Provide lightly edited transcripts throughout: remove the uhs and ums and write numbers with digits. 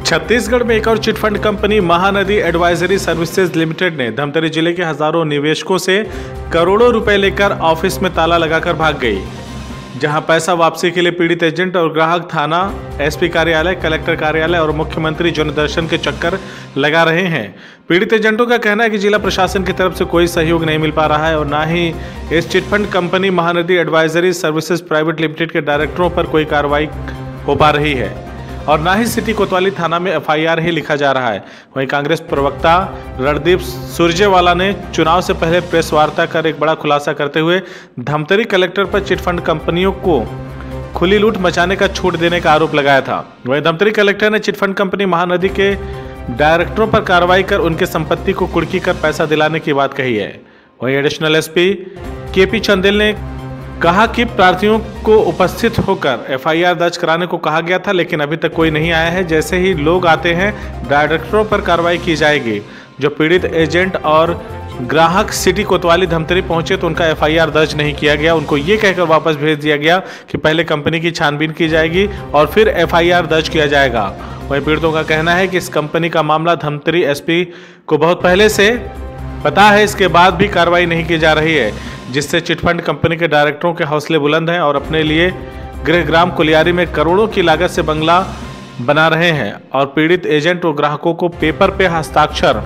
छत्तीसगढ़ में एक और chit fund company Mahanadi advisory services limited ने धमतरी जिले के हजारों निवेशकों से करोड़ों रुपए लेकर ऑफिस में ताला लगाकर भाग गई, जहां पैसा वापसी के लिए पीड़ित एजेंट और ग्राहक थाना, एसपी कार्यालय, कलेक्टर कार्यालय और मुख्यमंत्री जनदर्शन के चक्कर लगा रहे हैं। पीड़ित एजेंटों का कहना है कि जिला प्रशासन की तरफ से कोई सहयोग नहीं मिल पा रहा है और ना ही इस chit fund company Mahanadi advisory services private limited के डायरेक्टरों पर कोई कार्रवाई हो पा रही है और ना ही सिटी कोतवाली थाना में एफआईआर ही लिखा जा रहा है। वहीं कांग्रेस प्रवक्ता रणदीप सुरजेवाला ने चुनाव से पहले प्रेस वार्ता कर एक बड़ा खुलासा करते हुए धमतरी कलेक्टर पर चिटफंड कंपनियों को खुली लूट मचाने का छूट देने का आरोप लगाया था। वहीं धमतरी कलेक्टर ने चिटफंड कंपनी महानदी के डायरेक्टरों पर कार्रवाई कर उनके संपत्ति को कुर्की कर पैसा दिलाने की बात कही है। वहीं एडिशनल एसपी केपी चंदेल ने कहा कि प्रार्थियों को उपस्थित होकर एफआईआर दर्ज कराने को कहा गया था, लेकिन अभी तक कोई नहीं आया है। जैसे ही लोग आते हैं डायरेक्टरों पर कार्रवाई की जाएगी। जो पीड़ित एजेंट और ग्राहक सिटी कोतवाली धमतरी पहुंचे तो उनका एफआईआर दर्ज नहीं किया गया। उनको ये कहकर वापस भेज दिया गया कि पहले कंपनी की छानबीन की जाएगी और फिर एफआईआर दर्ज किया जाएगा। वहीं पीड़ितों का कहना है कि इस कंपनी का मामला धमतरी एसपी को बहुत पहले से पता है, इसके बाद भी कार्रवाई नहीं की जा रही है, जिससे चिटफंड कंपनी के डायरेक्टरों के हौसले बुलंद हैं और अपने लिए गृहग्राम कुलियारी में करोड़ों की लागत से बंगला बना रहे हैं और पीड़ित एजेंट और ग्राहकों को पेपर पे हस्ताक्षर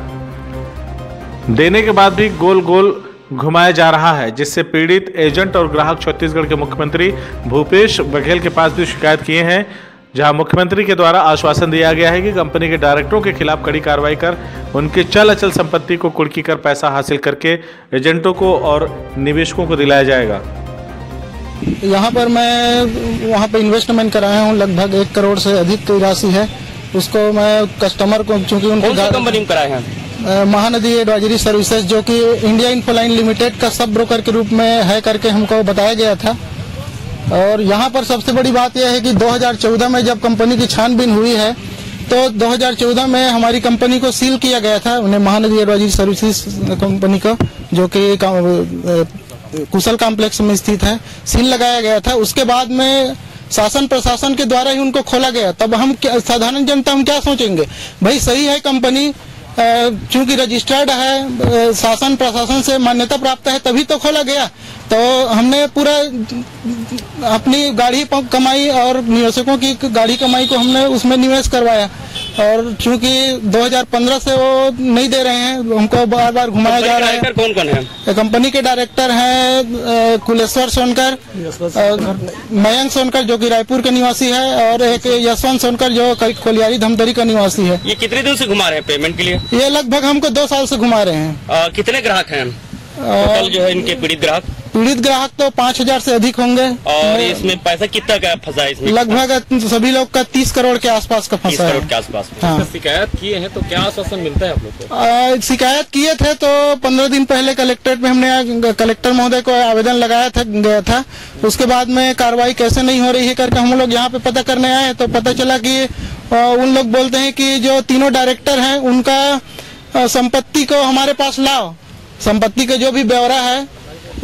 देने के बाद भी गोल गोल घुमाया जा रहा है, जिससे पीड़ित एजेंट और ग्राहक छत्तीसगढ़ के मुख्यमंत्री भूपेश बघेल के पास भी शिकायत किए हैं, जहां मुख्यमंत्री के द्वारा आश्वासन दिया गया है कि कंपनी के डायरेक्टरों के खिलाफ कड़ी कार्रवाई कर उनके चल अचल संपत्ति को कुर्की कर पैसा हासिल करके एजेंटों को और निवेशकों को दिलाया जाएगा। यहाँ पर मैं वहाँ पे इन्वेस्टमेंट कराया हूँ, लगभग 1 करोड़ से अधिक की राशि है। उसको मैं कस्टमर को, चूँकि उनकी कंपनी में कराए हैं महानदी एडवाइजरी सर्विसेज, जो कि इंडिया इन्फोलाइन लिमिटेड का सब ब्रोकर के रूप में है करके हमको बताया गया था। और यहाँ पर सबसे बड़ी बात यह है कि 2014 में जब कंपनी की छानबीन हुई है तो 2014 में हमारी कंपनी को सील किया गया था, उन्हें महानदी एडवाइजरी सर्विसेज कंपनी को, जो कि कुशल कॉम्प्लेक्स में स्थित है, सील लगाया गया था। उसके बाद में शासन प्रशासन के द्वारा ही उनको खोला गया। तब हम साधारण जनता हम क्या सोचेंगे, भाई सही है कंपनी, चूंकि रजिस्टर्ड है, शासन प्रशासन से मान्यता प्राप्त है, तभी तो खोला गया। तो हमने पूरा अपनी गाड़ी कमाई और निवेशकों की गाड़ी कमाई को हमने उसमें निवेश करवाया, और चूंकि 2015 से वो नहीं दे रहे हैं, हमको बार बार घुमाया जा रहा है। कौन कौन है कंपनी के डायरेक्टर हैं कुलेश्वर सोनकर, मयंक सोनकर जो कि रायपुर के निवासी है, और एक यशवंत सोनकर जो कोलियारी धमतरी का निवासी है। ये कितने दिन से घुमा रहे हैं पेमेंट के लिए? ये लगभग हमको 2 साल से घुमा रहे हैं। कितने ग्राहक हैं टोटल जो है इनके पीड़ित ग्राहक? पीड़ित ग्राहक तो 5000 से अधिक होंगे। और इसमें पैसा कितना का फंसा है इसमें? लगभग सभी लोग का 30 करोड़ के आसपास का फंसा है। 30 करोड़ के आसपास। हाँ। शिकायत किए हैं तो क्या आश्वासन मिलता है आप लोग को? शिकायत किए थे तो 15 दिन पहले कलेक्ट्रेट में हमने कलेक्टर महोदय को आवेदन लगाया था। उसके बाद में कार्रवाई कैसे नहीं हो रही है करके हम लोग यहाँ पे पता करने आए तो पता चला कि उन लोग बोलते हैं कि जो तीनों डायरेक्टर हैं उनका संपत्ति को हमारे पास लाओ, संपत्ति का जो भी ब्यौरा है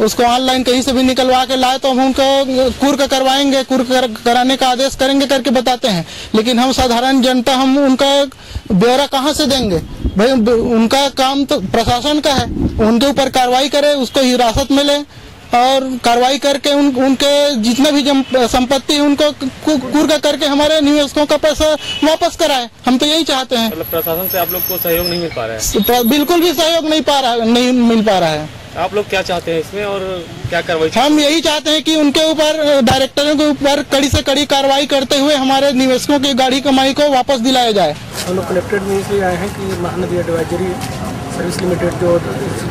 उसको ऑनलाइन कहीं से भी निकलवा के लाए तो हम उनको कुर्क करवाएंगे, कुर्क कराने का आदेश करेंगे करके बताते हैं। लेकिन हम साधारण जनता हम उनका ब्यौरा कहाँ से देंगे? भाई उनका काम तो प्रशासन का है, उनके ऊपर कार्रवाई करे, उसको हिरासत में ले और कार्रवाई करके उनके जितना भी संपत्ति उनको कुर्क करके हमारे निवेशकों का पैसा वापस कराए। हम तो यही चाहते हैं। मतलब प्रशासन से आप लोग को सहयोग नहीं मिल पा रहा है? बिल्कुल भी सहयोग नहीं मिल पा रहा है। आप लोग क्या चाहते हैं इसमें और क्या कार्रवाई? हम यही चाहते हैं कि उनके ऊपर, डायरेक्टरों के ऊपर कड़ी से कड़ी कार्रवाई करते हुए हमारे निवेशकों की गाड़ी कमाई को वापस दिलाया जाए। हम लोग कलेक्ट्रेट में इसलिए आए हैं कि महानदी एडवाइजरी सर्विस लिमिटेड जो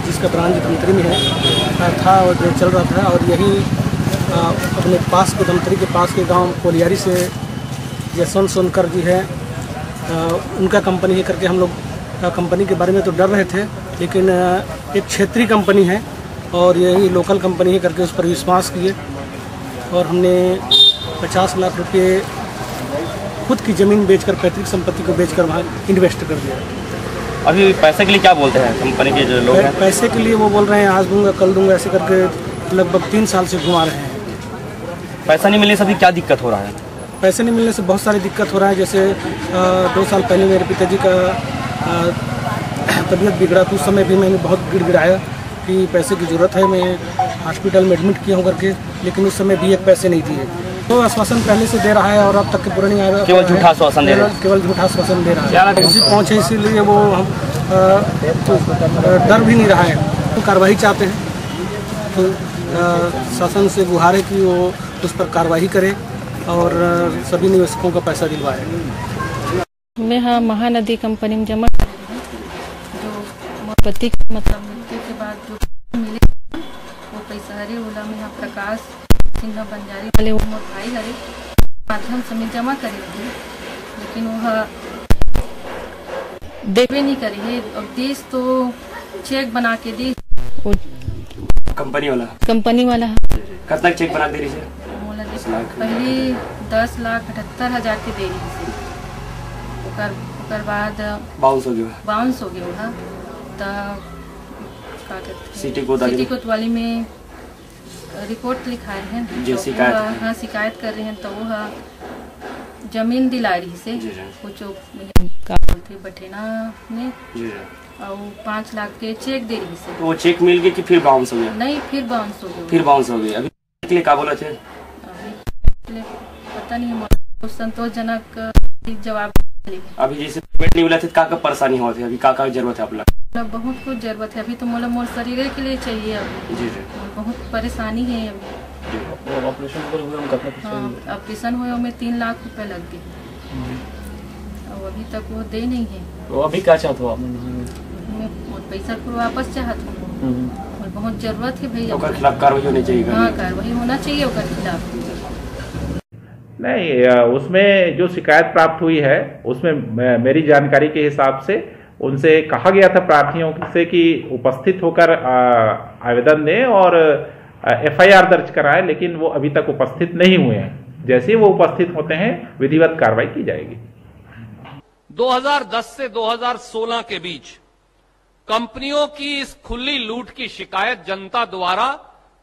जिसका ब्रांच धमतरी में है था और जो चल रहा था, और यही अपने पास के धमतरी के पास के गांव कोलियारी से यशवंत सोनकर जी है, उनका कंपनी है करके हम लोग कंपनी के बारे में तो डर रहे थे, लेकिन एक क्षेत्रीय कंपनी है और यही लोकल कंपनी है करके उस पर विश्वास किए और हमने 50 लाख रुपये खुद की ज़मीन बेचकर, पैतृक संपत्ति को बेचकर वहाँ इन्वेस्ट कर दिया। अभी पैसे के लिए क्या बोलते हैं कंपनी के जो लोग हैं? पैसे के लिए वो बोल रहे हैं आज दूंगा कल दूंगा, ऐसे करके लगभग 3 साल से घुमा रहे हैं। पैसा नहीं मिलने से अभी क्या दिक्कत हो रहा है? पैसे नहीं मिलने से बहुत सारी दिक्कत हो रहा है। जैसे 2 साल पहले मेरे पिताजी का तबीयत बिगड़ा तो उस समय भी मैंने बहुत गिड़गिड़ाया कि पैसे की ज़रूरत है, मैं हॉस्पिटल में एडमिट किया हूँ करके, लेकिन उस समय भी एक पैसे नहीं दिए। तो आश्वासन पहले से दे रहा है और अब तक के पूरा नहीं आया, केवल झूठा आश्वासन दे रहा है। केवल झूठा आश्वासन दे रहा है। किसी पहुँचे इसीलिए वो हम डर भी नहीं रहा है, तो कार्रवाई चाहते हैं। तो शासन से गुहार है कि वो उस पर कार्रवाई करे और सभी निवेशकों का पैसा दिलवाए। मैं हाँ महानदी कंपनी में जमा कर रही हूँ। जो मोर पति मतलब मृत्यु के बाद जो मिले वो पैसा हरे ओला में यहाँ प्रकाश सिन्हा बंजारी वाले वो मोर भाई हरे माध्यम से मैं जमा करी थी, लेकिन वह देवे नहीं करी है। और देश तो चेक बना के दी वो कंपनी वाला कब तक चेक बना दे रही है? पहले 10,78,000 के दे रही थी, ओकर बाद बाउंस हो गया सिटी कोतवाली में रिपोर्ट लिखाए हैं, हाँ शिकायत कर रहे हैं। तो वो जमीन दिला रही से कुछ का बोलते बठेना में और 5 लाख के चेक दे रही से। तो वो चेक मिल गया कि फिर बाउंस हो गया? नहीं, फिर बाउंस हो गया। अभी क्या बोला थे? अभी पता नहीं, संतोषजनक जवाब। अभी जैसे पेमेंट नहीं मिला थे का परेशानी हुआ थे? अभी का जरूरत है आप लोग? बहुत कुछ जरूरत है अभी तो, मोर शरीर के लिए चाहिए अभी। जी बहुत परेशानी है अभी। ऑपरेशन हुए में 3 लाख रुपए लग गए और अभी तक वो दे नहीं है। तो अभी क्या चाहते हो आप? मैं पैसा को वापस चाहता हूँ और बहुत जरूरत है भैया। उसके खिलाफ कार्रवाई होनी चाहिए। हाँ, कार्रवाई होना चाहिए उसके खिलाफ। नहीं, उसमें जो शिकायत प्राप्त हुई है उसमें मेरी जानकारी के हिसाब से उनसे कहा गया था प्रार्थियों से कि उपस्थित होकर आवेदन दें और एफआईआर दर्ज कराएं, लेकिन वो अभी तक उपस्थित नहीं हुए हैं। जैसे ही वो उपस्थित होते हैं विधिवत कार्रवाई की जाएगी। 2010 से 2016 के बीच कंपनियों की इस खुली लूट की शिकायत जनता द्वारा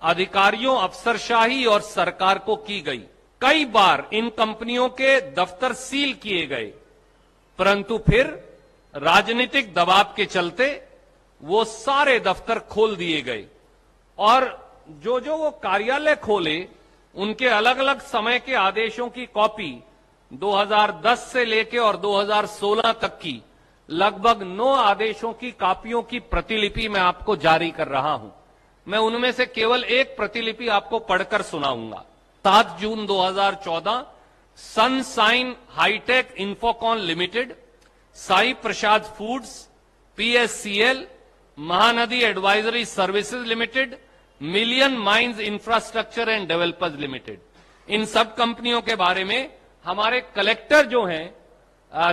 अधिकारियों, अफसरशाही और सरकार को की गई। कई बार इन कंपनियों के दफ्तर सील किए गए, परंतु फिर राजनीतिक दबाव के चलते वो सारे दफ्तर खोल दिए गए और जो वो कार्यालय खोले उनके अलग अलग समय के आदेशों की कॉपी 2010 से लेकर और 2016 तक की लगभग 9 आदेशों की कॉपियों की प्रतिलिपि मैं आपको जारी कर रहा हूं। मैं उनमें से केवल एक प्रतिलिपि आपको पढ़कर सुनाऊंगा। 7 जून 2014 sunshine hitech infocon limited, Sai Prasad foods, PSCL, Mahanadi advisory services limited, million mines infrastructure and developers limited. इन सब कंपनियों के बारे में हमारे कलेक्टर जो हैं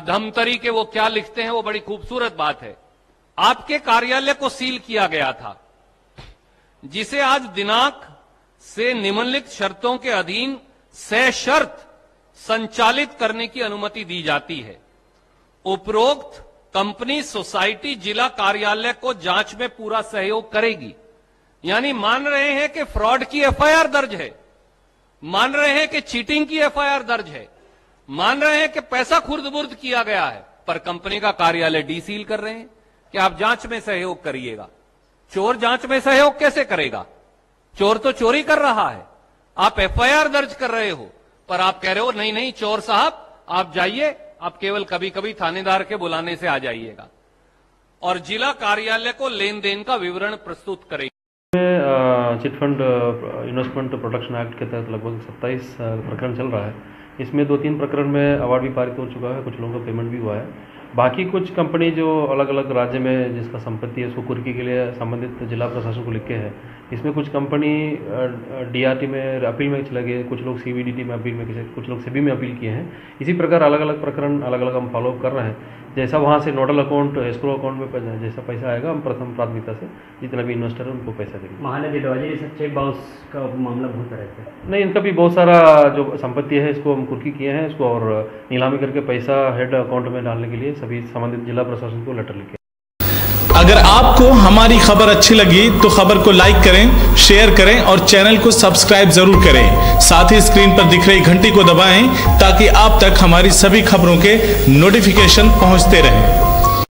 धमतरी के, वो क्या लिखते हैं, वो बड़ी खूबसूरत बात है। आपके कार्यालय को सील किया गया था, जिसे आज दिनांक से निम्नलिखित शर्तों के अधीन सशर्त संचालित करने की अनुमति दी जाती है। उपरोक्त कंपनी सोसाइटी जिला कार्यालय को जांच में पूरा सहयोग करेगी। यानी मान रहे हैं कि फ्रॉड की एफआईआर दर्ज है, मान रहे हैं कि चीटिंग की एफआईआर दर्ज है, मान रहे हैं कि पैसा खुर्द-बुर्द किया गया है, पर कंपनी का कार्यालय डीसील कर रहे हैं कि आप जांच में सहयोग करिएगा। चोर जांच में सहयोग कैसे करेगा? चोर तो चोरी कर रहा है, आप एफआईआर दर्ज कर रहे हो, पर आप कह रहे हो नहीं नहीं चोर साहब आप जाइए, आप केवल कभी कभी थानेदार के बुलाने से आ जाइएगा, और जिला कार्यालय को लेन देन का विवरण प्रस्तुत करेगी। चिटफंड इन्वेस्टमेंट प्रोटेक्शन एक्ट के तहत लगभग 27 प्रकरण चल रहा है। इसमें 2-3 प्रकरण में अवार्ड भी पारित हो चुका है, कुछ लोगों का पेमेंट भी हुआ है। बाकी कुछ कंपनी जो अलग अलग राज्य में जिसका संपत्ति है उसको कुर्की के लिए संबंधित जिला प्रशासन को लिखे हैं। इसमें कुछ कंपनी डीआरटी में अपील में चले गए, कुछ लोग सीबीडीटी में अपील में, कुछ लोग सेबी में अपील किए हैं। इसी प्रकार अलग अलग प्रकरण अलग अलग हम फॉलोअप कर रहे हैं। जैसा वहाँ से नोडल अकाउंट, एस्क्रो अकाउंट में जैसा पैसा आएगा हम प्रथम प्राथमिकता से जितना भी इन्वेस्टर है उनको पैसा देंगे। महानदी एडवाइजरी से चेक बाउंस का मामला बहुत रहता है। नहीं, इनका भी बहुत सारा जो संपत्ति है इसको हम कुर्की किए हैं, इसको और नीलामी करके पैसा हेड अकाउंट में डालने के लिए सभी संबंधित जिला प्रशासन को लेटर लिखे। अगर आपको हमारी खबर अच्छी लगी तो खबर को लाइक करें, शेयर करें और चैनल को सब्सक्राइब जरूर करें। साथ ही स्क्रीन पर दिख रही घंटी को दबाएं ताकि आप तक हमारी सभी खबरों के नोटिफिकेशन पहुंचते रहें।